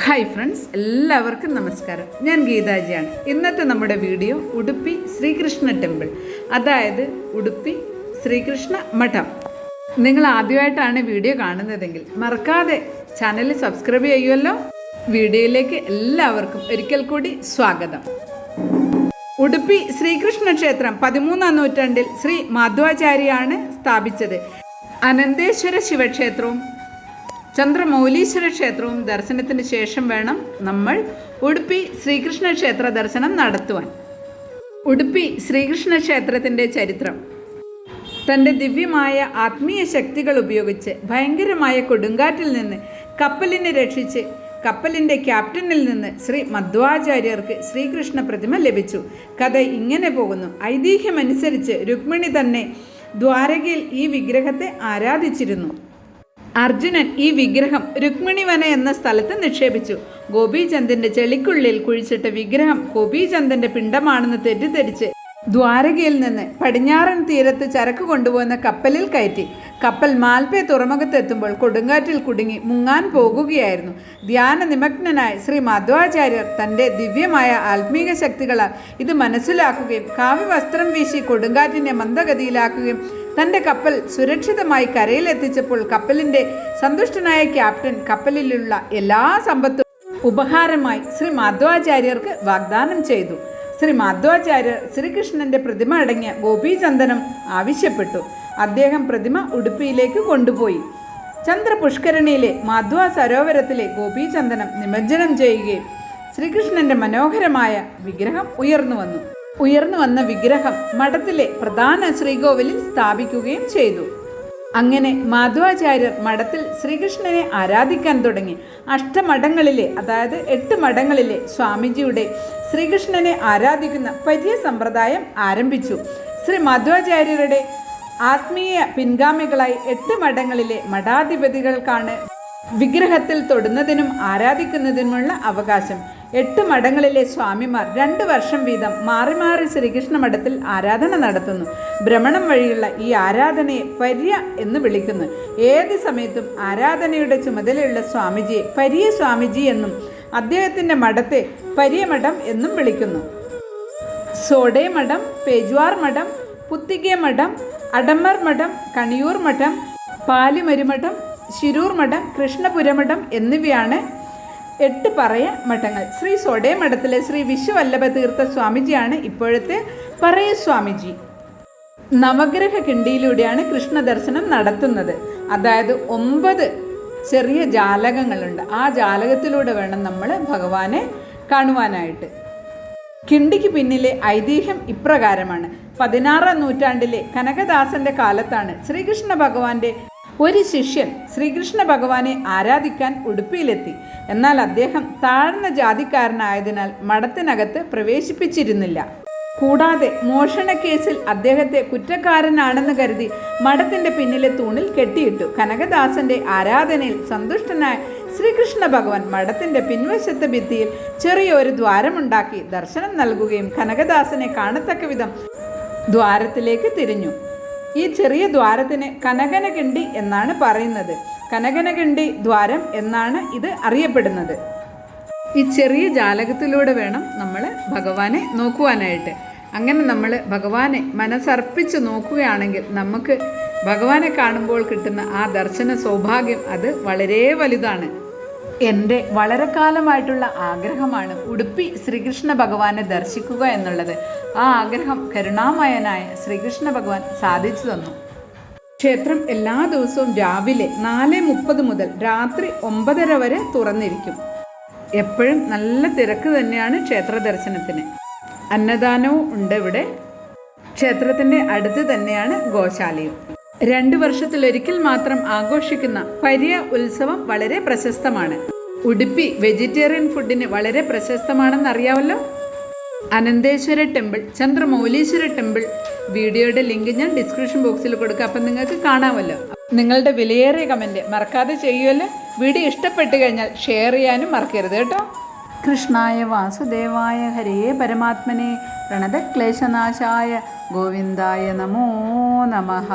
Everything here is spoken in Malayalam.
ഹായ് ഫ്രണ്ട്സ്, എല്ലാവർക്കും നമസ്കാരം. ഞാൻ ഗീതാജിയാണ്. ഇന്നത്തെ നമ്മുടെ വീഡിയോ ഉടുപ്പി ശ്രീകൃഷ്ണ ടെമ്പിൾ, അതായത് ഉടുപ്പി ശ്രീകൃഷ്ണ മഠം. നിങ്ങൾ ആദ്യമായിട്ടാണ് വീഡിയോ കാണുന്നതെങ്കിൽ മറക്കാതെ ചാനൽ സബ്സ്ക്രൈബ് ചെയ്യുമല്ലോ. വീഡിയോയിലേക്ക് എല്ലാവർക്കും ഒരിക്കൽ കൂടി സ്വാഗതം. ഉടുപ്പി ശ്രീകൃഷ്ണ ക്ഷേത്രം 13-ാം നൂറ്റാണ്ടിൽ ശ്രീ മാധ്വാചാര്യാണ് സ്ഥാപിച്ചത്. അനന്തേശ്വര ശിവക്ഷേത്രവും ചന്ദ്രമൗലീശ്വര ക്ഷേത്രവും ദർശനത്തിന് ശേഷം വേണം നമ്മൾ ഉടുപ്പി ശ്രീകൃഷ്ണ ക്ഷേത്ര ദർശനം നടത്തുവാൻ. ഉടുപ്പി ശ്രീകൃഷ്ണ ക്ഷേത്രത്തിൻ്റെ ചരിത്രം: തൻ്റെ ദിവ്യമായ ആത്മീയ ശക്തികൾ ഉപയോഗിച്ച് ഭയങ്കരമായ കൊടുങ്കാറ്റിൽ നിന്ന് കപ്പലിനെ രക്ഷിച്ച് കപ്പലിൻ്റെ ക്യാപ്റ്റനിൽ നിന്ന് ശ്രീ മധ്വാചാര്യർക്ക് ശ്രീകൃഷ്ണ പ്രതിമ ലഭിച്ചു. കഥ ഇങ്ങനെ പോകുന്നു. ഐതിഹ്യമനുസരിച്ച് രുക്മിണി തന്നെ ദ്വാരകയിൽ ഈ വിഗ്രഹത്തെ ആരാധിച്ചിരുന്നു. അർജുനൻ ഈ വിഗ്രഹം രുക്മിണിവന എന്ന സ്ഥലത്ത് നിക്ഷേപിച്ചു. ഗോപീചന്ദന്റെ ചെളിക്കുള്ളിൽ കുഴിച്ചിട്ട വിഗ്രഹം ഗോപീചന്ദന്റെ പിണ്ടമാണെന്ന് തെറ്റിദ്ധരിച്ച് ദ്വാരകയിൽ നിന്ന് പടിഞ്ഞാറൻ തീരത്ത് ചരക്ക് കൊണ്ടുപോകുന്ന കപ്പലിൽ കയറ്റി. കപ്പൽ മാൽപേ തുറമുഖത്തെത്തുമ്പോൾ കൊടുങ്കാറ്റിൽ കുടുങ്ങി മുങ്ങാൻ പോകുകയായിരുന്നു. ധ്യാന നിമഗ്നനായ ശ്രീ മാധ്വാചാര്യർ തൻ്റെ ദിവ്യമായ ആത്മീക ശക്തികളാൽ ഇത് മനസ്സിലാക്കുകയും കാവ്യവസ്ത്രം വീശി കൊടുങ്കാറ്റിനെ മന്ദഗതിയിലാക്കുകയും തൻ്റെ കപ്പൽ സുരക്ഷിതമായി കരയിലെത്തിച്ചപ്പോൾ കപ്പലിൻ്റെ സന്തുഷ്ടനായ ക്യാപ്റ്റൻ കപ്പലിലുള്ള എല്ലാ സമ്പത്തും ഉപഹാരമായി ശ്രീ മാധ്വാചാര്യർക്ക് വാഗ്ദാനം ചെയ്തു. ശ്രീ മാധ്വാചാര്യർ ശ്രീകൃഷ്ണന്റെ പ്രതിമ അടങ്ങിയ ഗോപീചന്ദനം ആവശ്യപ്പെട്ടു. അദ്ദേഹം പ്രതിമ ഉടുപ്പിയിലേക്ക് കൊണ്ടുപോയി. ചന്ദ്രപുഷ്കരണിയിലെ മാധ്വാ സരോവരത്തിലെ ഗോപീചന്ദനം നിമജ്ജനം ചെയ്യുകയും ശ്രീകൃഷ്ണന്റെ മനോഹരമായ വിഗ്രഹം ഉയർന്നു വന്ന വിഗ്രഹം മഠത്തിലെ പ്രധാന ശ്രീകോവിലിൽ സ്ഥാപിക്കുകയും ചെയ്തു. അങ്ങനെ മാധ്വാചാര്യർ മഠത്തിൽ ശ്രീകൃഷ്ണനെ ആരാധിക്കാൻ തുടങ്ങി. അഷ്ടമഠങ്ങളിലെ, അതായത് 8 മഠങ്ങളിലെ സ്വാമിജിയുടെ ശ്രീകൃഷ്ണനെ ആരാധിക്കുന്ന പര്യ സമ്പ്രദായം ആരംഭിച്ചു. ശ്രീ മാധ്വാചാര്യരുടെ ആത്മീയ പിൻഗാമികളായി 8 മഠങ്ങളിലെ മഠാധിപതികൾക്കാണ് വിഗ്രഹത്തിൽ തൊടുന്നതിനും ആരാധിക്കുന്നതിനുമുള്ള അവകാശം. 8 മഠങ്ങളിലെ സ്വാമിമാർ 2 വർഷം വീതം മാറി മാറി ശ്രീകൃഷ്ണ മഠത്തിൽ ആരാധന നടത്തുന്നു. ഭ്രമണം വഴിയുള്ള ഈ ആരാധനയെ പര്യ എന്ന് വിളിക്കുന്നു. ഏത് സമയത്തും ആരാധനയുടെ ചുമതലയുള്ള സ്വാമിജിയെ പര്യ സ്വാമിജി എന്നും അദ്ദേഹത്തിൻ്റെ മഠത്തെ പര്യമഠം എന്നും വിളിക്കുന്നു. സോഡേ മഠം, പേജ്വാർ മഠം, പുത്തികെ മഠം, അടമ്മർ മഠം, കണിയൂർ മഠം, പാലിമരുമഠം, ശിരൂർ മഠം, കൃഷ്ണപുരമഠം എന്നിവയാണ് 8 പറയ മഠങ്ങൾ. ശ്രീ സോഡേ മഠത്തിലെ ശ്രീ വിശ്വവല്ലഭ തീർത്ഥ സ്വാമിജിയാണ് ഇപ്പോഴത്തെ പറയ സ്വാമിജി. നവഗ്രഹ കിണ്ടിയിലൂടെയാണ് കൃഷ്ണ ദർശനം നടത്തുന്നത്. അതായത് 9 ചെറിയ ജാലകങ്ങളുണ്ട്. ആ ജാലകത്തിലൂടെ വേണം നമ്മൾ ഭഗവാനെ കാണുവാനായിട്ട്. കിണ്ടിക്ക് പിന്നിലെ ഐതിഹ്യം ഇപ്രകാരമാണ്. 16-ാം നൂറ്റാണ്ടിലെ കനകദാസന്റെ കാലത്താണ് ശ്രീകൃഷ്ണ ഭഗവാന്റെ ഒരു ശിഷ്യൻ ശ്രീകൃഷ്ണ ഭഗവാനെ ആരാധിക്കാൻ ഉടുപ്പിയിലെത്തി. എന്നാൽ അദ്ദേഹം താഴ്ന്ന ജാതിക്കാരനായതിനാൽ മഠത്തിനകത്ത് പ്രവേശിപ്പിച്ചിരുന്നില്ല. കൂടാതെ മോഷണക്കേസിൽ അദ്ദേഹത്തെ കുറ്റക്കാരനാണെന്ന് കരുതി മഠത്തിൻ്റെ പിന്നിലെ തൂണിൽ കെട്ടിയിട്ടു. കനകദാസന്റെ ആരാധനയിൽ സന്തുഷ്ടനായ ശ്രീകൃഷ്ണ ഭഗവാൻ മഠത്തിൻ്റെ പിൻവശത്തെ ഭിത്തിയിൽ ചെറിയൊരു ദ്വാരമുണ്ടാക്കി ദർശനം നൽകുകയും കനകദാസനെ കാണത്തക്ക വിധം ദ്വാരത്തിലേക്ക് തിരിഞ്ഞു. ഈ ചെറിയ ദ്വാരത്തിന് കനകനകിണ്ടി എന്നാണ് പറയുന്നത്. കനകനകിണ്ടി ദ്വാരം എന്നാണ് ഇത് അറിയപ്പെടുന്നത്. ഈ ചെറിയ ജാലകത്തിലൂടെ വേണം നമ്മൾ ഭഗവാനെ നോക്കുവാനായിട്ട്. അങ്ങനെ നമ്മൾ ഭഗവാനെ മനസ്സർപ്പിച്ച് നോക്കുകയാണെങ്കിൽ നമുക്ക് ഭഗവാനെ കാണുമ്പോൾ കിട്ടുന്ന ആ ദർശന സൗഭാഗ്യം അത് വളരെ വലുതാണ്. എൻ്റെ വളരെ കാലമായിട്ടുള്ള ആഗ്രഹമാണ് ഉടുപ്പി ശ്രീകൃഷ്ണ ഭഗവാനെ ദർശിക്കുക എന്നുള്ളത്. ആ ആഗ്രഹം കരുണാമയനായ ശ്രീകൃഷ്ണ ഭഗവാൻ സാധിച്ചു തന്നു. ക്ഷേത്രം എല്ലാ ദിവസവും രാവിലെ 4:30 മുതൽ രാത്രി 9:30 വരെ തുറന്നിരിക്കും. എപ്പോഴും നല്ല തിരക്ക് തന്നെയാണ് ക്ഷേത്ര ദർശനത്തിന്. അന്നദാനവും ഉണ്ട് ഇവിടെ. ക്ഷേത്രത്തിൻ്റെ അടുത്ത് തന്നെയാണ് ഗോശാലയും. 2 വർഷത്തിലൊരിക്കൽ മാത്രം ആഘോഷിക്കുന്ന പര്യ ഉത്സവം വളരെ പ്രശസ്തമാണ്. ഉടുപ്പി വെജിറ്റേറിയൻ ഫുഡിന് വളരെ പ്രശസ്തമാണെന്നറിയാമല്ലോ. അനന്തേശ്വര ടെമ്പിൾ, ചന്ദ്രമൗലീശ്വര ടെമ്പിൾ വീഡിയോയുടെ ലിങ്ക് ഞാൻ ഡിസ്ക്രിപ്ഷൻ ബോക്സിൽ കൊടുക്കാം. അപ്പം നിങ്ങൾക്ക് കാണാമല്ലോ. നിങ്ങളുടെ വിലയേറിയ കമൻറ്റ് മറക്കാതെ ചെയ്യുമല്ലോ. വീഡിയോ ഇഷ്ടപ്പെട്ട് കഴിഞ്ഞാൽ ഷെയർ ചെയ്യാനും മറക്കരുത് കേട്ടോ. കൃഷ്ണായ വാസുദേവായ ഹരേ പരമാത്മനെ പ്രണതക്ലേശനാശായ ഗോവിന്ദായ നമോ നമഃ.